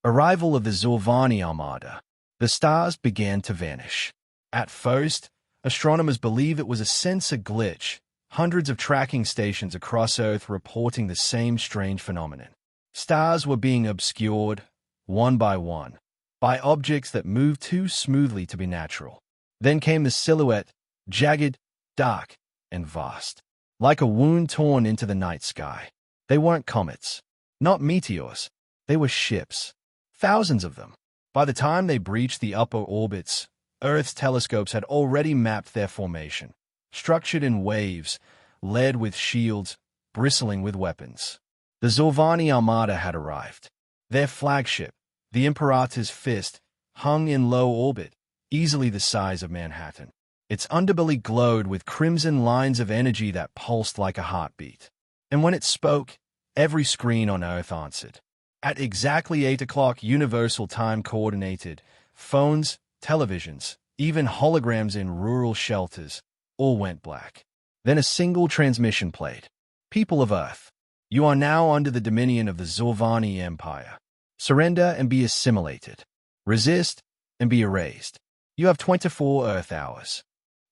Arrival of the Zorvani Armada. The stars began to vanish. At first, astronomers believe it was a sensor glitch, hundreds of tracking stations across Earth reporting the same strange phenomenon. Stars were being obscured, one, by objects that moved too smoothly to be natural. Then came the silhouette, jagged, dark, and vast. Like a wound torn into the night sky. They weren't comets, not meteors. They were ships. Thousands of them. By the time they breached the upper orbits, Earth's telescopes had already mapped their formation. Structured in waves, led with shields, bristling with weapons. The Zorvani Armada had arrived. Their flagship, the Imperator's Fist, hung in low orbit, easily the size of Manhattan. Its underbelly glowed with crimson lines of energy that pulsed like a heartbeat. And when it spoke, every screen on Earth answered. At exactly 8 o'clock Universal Time Coordinated, phones, televisions, even holograms in rural shelters, all went black. Then a single transmission played. People of Earth, you are now under the dominion of the Zorvani Empire. Surrender and be assimilated. Resist and be erased. You have 24 Earth hours.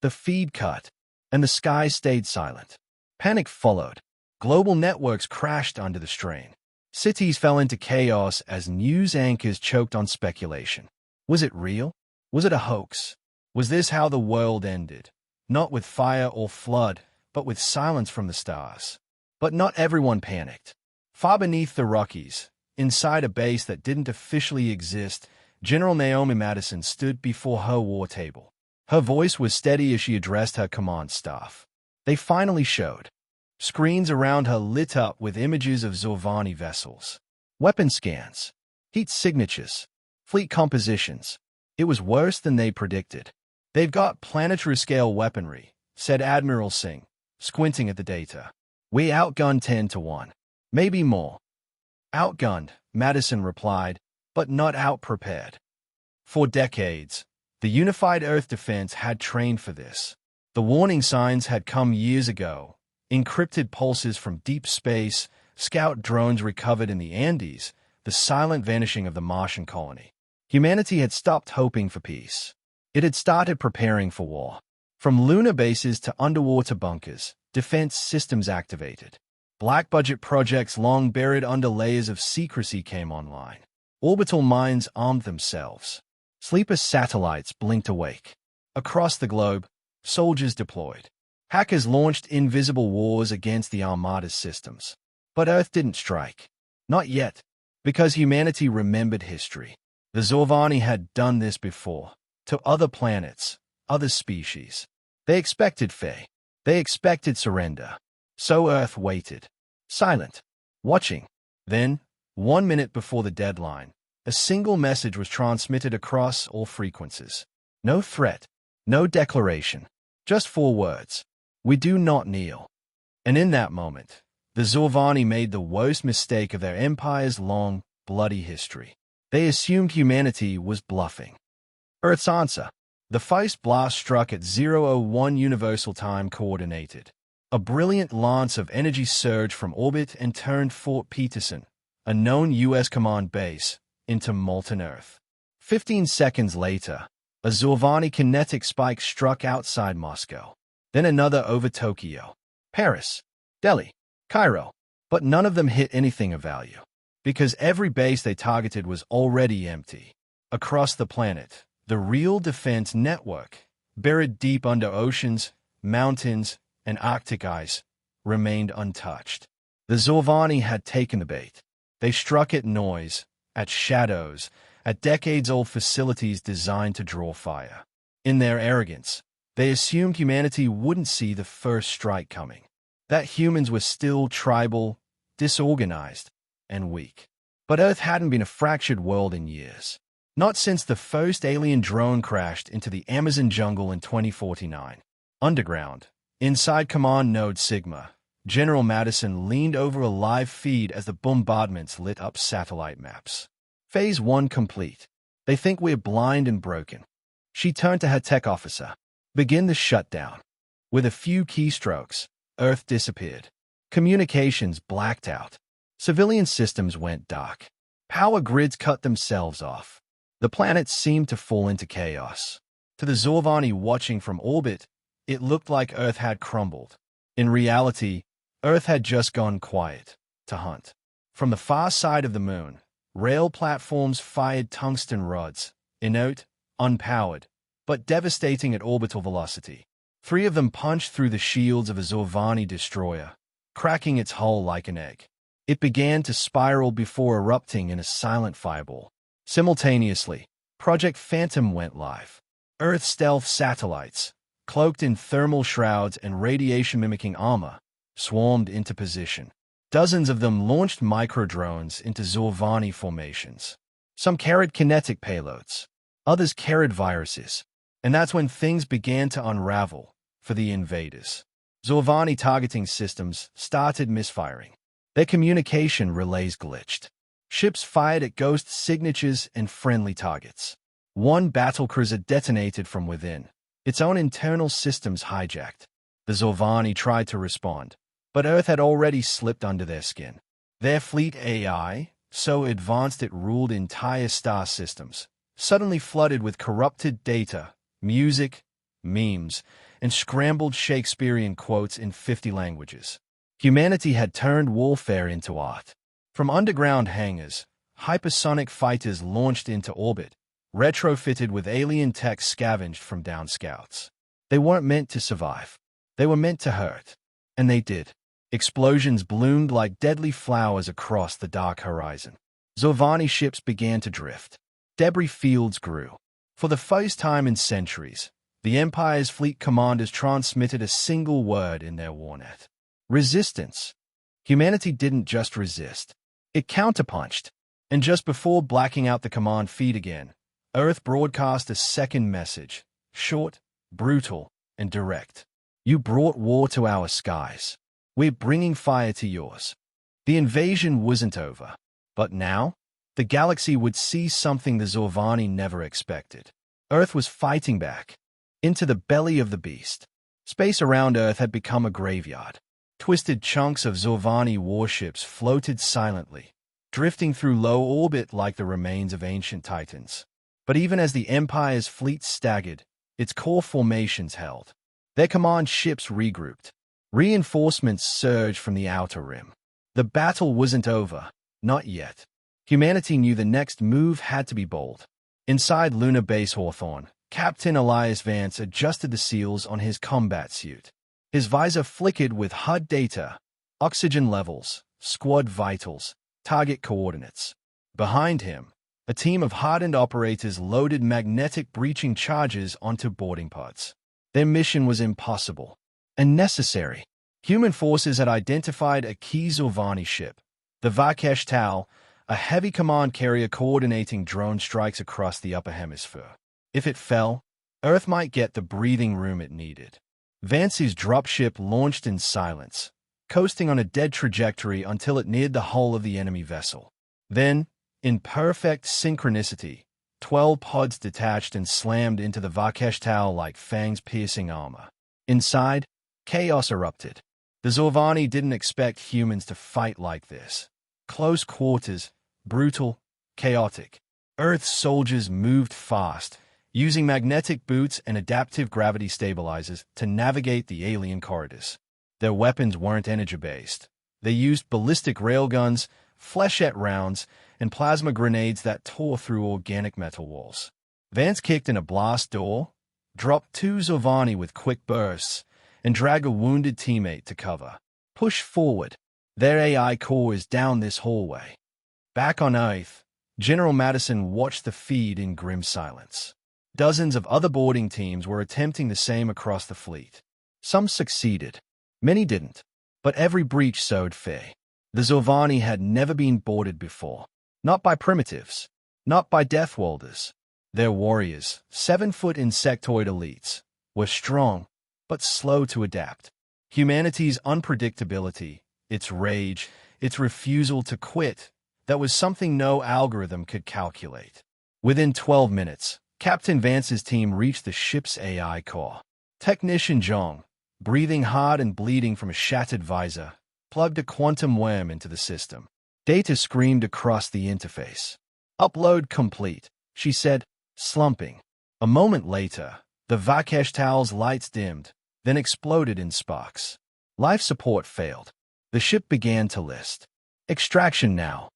The feed cut, and the sky stayed silent. Panic followed. Global networks crashed under the strain. Cities fell into chaos as news anchors choked on speculation. Was it real? Was it a hoax? Was this how the world ended? Not with fire or flood, but with silence from the stars. But not everyone panicked. Far beneath the Rockies, inside a base that didn't officially exist, General Naomi Madison stood before her war table. Her voice was steady as she addressed her command staff. They finally showed. Screens around her lit up with images of Zorvani vessels. Weapon scans. Heat signatures. Fleet compositions. It was worse than they predicted. They've got planetary-scale weaponry, said Admiral Singh, squinting at the data. We outgunned 10 to 1. Maybe more. Outgunned, Madison replied, but not outprepared. For decades, the unified Earth defense had trained for this. The warning signs had come years ago. Encrypted pulses from deep space, scout drones recovered in the Andes, the silent vanishing of the Martian colony. Humanity had stopped hoping for peace. It had started preparing for war. From lunar bases to underwater bunkers, defense systems activated. Black-budget projects long buried under layers of secrecy came online. Orbital mines armed themselves. Sleeper satellites blinked awake. Across the globe, soldiers deployed. Hackers launched invisible wars against the Armada's systems. But Earth didn't strike. Not yet, because humanity remembered history. The Zorvani had done this before, to other planets, other species. They expected fate. They expected surrender. So Earth waited, silent, watching. Then, 1 minute before the deadline, a single message was transmitted across all frequencies. No threat, no declaration, just 4 words. We do not kneel. And in that moment, the Zorvani made the worst mistake of their empire's long, bloody history. They assumed humanity was bluffing. Earth's answer. The first blast struck at 0:01 Universal Time Coordinated. A brilliant lance of energy surged from orbit and turned Fort Peterson, a known U.S. command base, into molten Earth. 15 seconds later, a Zorvani kinetic spike struck outside Moscow. Then another over Tokyo, Paris, Delhi, Cairo. But none of them hit anything of value. Because every base they targeted was already empty. Across the planet, the real defense network, buried deep under oceans, mountains, and Arctic ice, remained untouched. The Zorvani had taken the bait. They struck at noise, at shadows, at decades-old facilities designed to draw fire. In their arrogance, they assumed humanity wouldn't see the first strike coming. That humans were still tribal, disorganized, and weak. But Earth hadn't been a fractured world in years. Not since the first alien drone crashed into the Amazon jungle in 2049. Underground, inside Command Node Sigma, General Madison leaned over a live feed as the bombardments lit up satellite maps. Phase 1 complete. They think we're blind and broken. She turned to her tech officer. Begin the shutdown. With a few keystrokes, Earth disappeared. Communications blacked out. Civilian systems went dark. Power grids cut themselves off. The planets seemed to fall into chaos. To the Zorvani watching from orbit, it looked like Earth had crumbled. In reality, Earth had just gone quiet to hunt. From the far side of the moon, rail platforms fired tungsten rods, inert, unpowered, but devastating at orbital velocity. 3 of them punched through the shields of a Zorvani destroyer, cracking its hull like an egg. It began to spiral before erupting in a silent fireball. Simultaneously, Project Phantom went live. Earth stealth satellites, cloaked in thermal shrouds and radiation-mimicking armor, swarmed into position. Dozens of them launched micro-drones into Zorvani formations. Some carried kinetic payloads, others carried viruses. And that's when things began to unravel for the invaders. Zorvani targeting systems started misfiring. Their communication relays glitched. Ships fired at ghost signatures and friendly targets. One battlecruiser detonated from within, its own internal systems hijacked. The Zorvani tried to respond, but Earth had already slipped under their skin. Their fleet AI, so advanced it ruled entire star systems, suddenly flooded with corrupted data, music, memes, and scrambled Shakespearean quotes in 50 languages. Humanity had turned warfare into art. From underground hangars, hypersonic fighters launched into orbit, retrofitted with alien tech scavenged from down scouts. They weren't meant to survive. They were meant to hurt. And they did. Explosions bloomed like deadly flowers across the dark horizon. Zorvani ships began to drift. Debris fields grew. For the first time in centuries, the Empire's fleet commanders transmitted a single word in their warnet. Resistance. Humanity didn't just resist. It counterpunched. And just before blacking out the command feed again, Earth broadcast a second message, short, brutal, and direct. You brought war to our skies. We're bringing fire to yours. The invasion wasn't over. But now, the galaxy would see something the Zorvani never expected. Earth was fighting back. Into the belly of the beast. Space around Earth had become a graveyard. Twisted chunks of Zorvani warships floated silently, drifting through low orbit like the remains of ancient titans. But even as the Empire's fleet staggered, its core formations held. Their command ships regrouped. Reinforcements surged from the outer rim. The battle wasn't over. Not yet. Humanity knew the next move had to be bold. Inside Lunar Base Hawthorne, Captain Elias Vance adjusted the seals on his combat suit. His visor flickered with HUD data, oxygen levels, squad vitals, target coordinates. Behind him, a team of hardened operators loaded magnetic breaching charges onto boarding pods. Their mission was impossible and necessary. Human forces had identified a key Zorvani ship, the Vakesh Tal, a heavy command carrier coordinating drone strikes across the upper hemisphere. If it fell, Earth might get the breathing room it needed. Vance's dropship launched in silence, coasting on a dead trajectory until it neared the hull of the enemy vessel. Then, in perfect synchronicity, 12 pods detached and slammed into the Vakesh Tal like fangs piercing armor. Inside, chaos erupted. The Zorvani didn't expect humans to fight like this. Close quarters, brutal, chaotic. Earth's soldiers moved fast, using magnetic boots and adaptive gravity stabilizers to navigate the alien corridors. Their weapons weren't energy-based. They used ballistic railguns, flechette rounds, and plasma grenades that tore through organic metal walls. Vance kicked in a blast door, dropped 2 Zorvani with quick bursts, and dragged a wounded teammate to cover. Push forward. Their AI core is down this hallway. Back on Earth, General Madison watched the feed in grim silence. Dozens of other boarding teams were attempting the same across the fleet. Some succeeded. Many didn't. But every breach sowed fear. The Zorvani had never been boarded before. Not by primitives. Not by Deathwalders. Their warriors, 7-foot insectoid elites, were strong, but slow to adapt. Humanity's unpredictability, its rage, its refusal to quit, that was something no algorithm could calculate. Within 12 minutes, Captain Vance's team reached the ship's AI core. Technician Zhong, breathing hard and bleeding from a shattered visor, plugged a quantum worm into the system. Data screamed across the interface. "Upload complete," she said, slumping. A moment later, the Vakeshtal's lights dimmed, then exploded in sparks. Life support failed. The ship began to list. "Extraction now."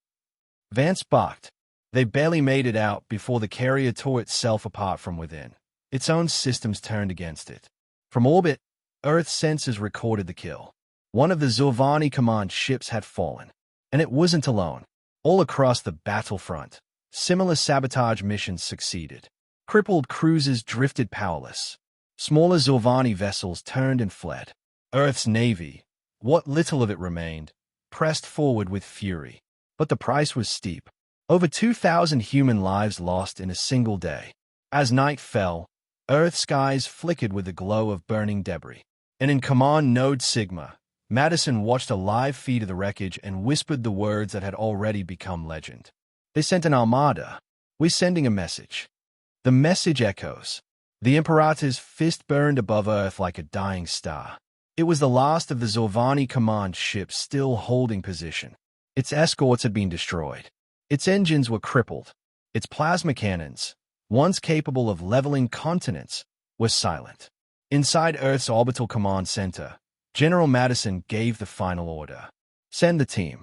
Vance barked. They barely made it out before the carrier tore itself apart from within. Its own systems turned against it. From orbit, Earth sensors recorded the kill. One of the Zilvani command ships had fallen. And it wasn't alone. All across the battlefront, similar sabotage missions succeeded. Crippled cruisers drifted powerless. Smaller Zilvani vessels turned and fled. Earth's navy, what little of it remained, pressed forward with fury. But the price was steep. Over 2,000 human lives lost in a single day. As night fell, Earth's skies flickered with the glow of burning debris. And in Command Node Sigma, Madison watched a live feed of the wreckage and whispered the words that had already become legend. "They sent an Armada. We're sending a message." The message echoes. The Imperator's fist burned above Earth like a dying star. It was the last of the Zilvani command ships still holding position. Its escorts had been destroyed. Its engines were crippled. Its plasma cannons, once capable of leveling continents, were silent. Inside Earth's orbital command center, General Madison gave the final order. "Send the team."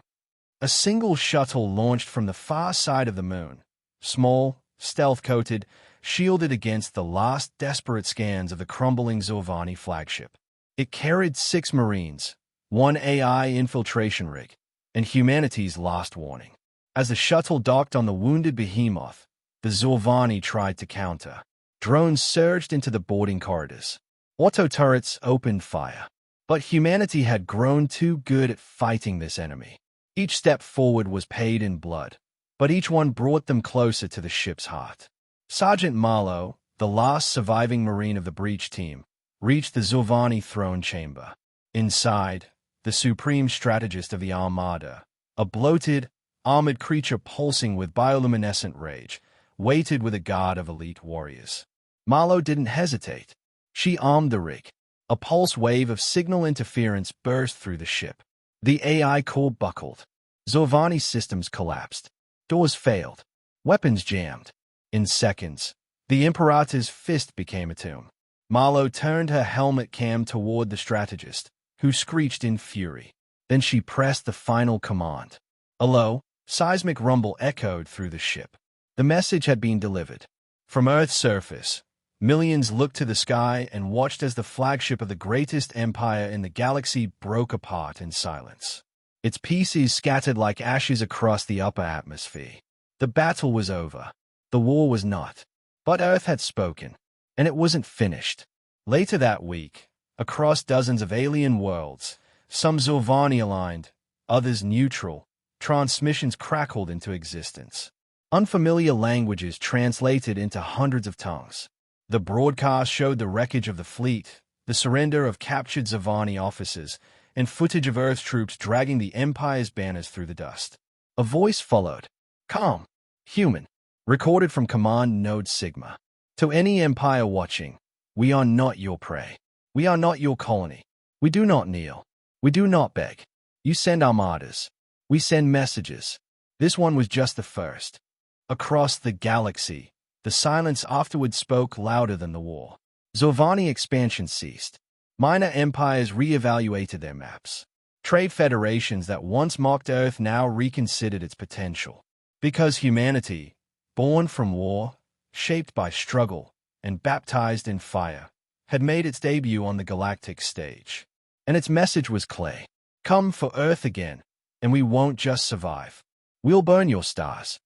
A single shuttle launched from the far side of the moon, small, stealth-coated, shielded against the last desperate scans of the crumbling Zilvani flagship. It carried 6 Marines, 1 AI infiltration rig, and humanity's last warning. As the shuttle docked on the wounded behemoth, the Zilvani tried to counter. Drones surged into the boarding corridors. Auto turrets opened fire. But humanity had grown too good at fighting this enemy. Each step forward was paid in blood, but each one brought them closer to the ship's heart. Sergeant Marlowe, the last surviving Marine of the breach team, reached the Zilvani throne chamber. Inside, the supreme strategist of the Armada, a bloated, armored creature pulsing with bioluminescent rage, waited with a guard of elite warriors. Marlowe didn't hesitate. She armed the rig. A pulse wave of signal interference burst through the ship. The AI core buckled. Zilvani systems collapsed. Doors failed. Weapons jammed. In seconds, the Imperator's fist became a tomb. Marlowe turned her helmet cam toward the strategist, who screeched in fury. Then she pressed the final command. A low, seismic rumble echoed through the ship. The message had been delivered. From Earth's surface, millions looked to the sky and watched as the flagship of the greatest empire in the galaxy broke apart in silence. Its pieces scattered like ashes across the upper atmosphere. The battle was over. The war was not. But Earth had spoken, and it wasn't finished. Later that week, across dozens of alien worlds, some Zilvani-aligned, others neutral, transmissions crackled into existence. Unfamiliar languages translated into hundreds of tongues. The broadcast showed the wreckage of the fleet, the surrender of captured Zilvani officers, and footage of Earth troops dragging the Empire's banners through the dust. A voice followed. "Calm. Human." Recorded from Command Node Sigma. "To any Empire watching, we are not your prey. We are not your colony. We do not kneel. We do not beg. You send armadas. We send messages. This one was just the first." Across the galaxy, the silence afterward spoke louder than the war. Zilvani expansion ceased. Minor empires re-evaluated their maps. Trade federations that once mocked Earth now reconsidered its potential. Because humanity, born from war, shaped by struggle, and baptized in fire, had made its debut on the galactic stage. And its message was clear. Come for Earth again, and we won't just survive. We'll burn your stars.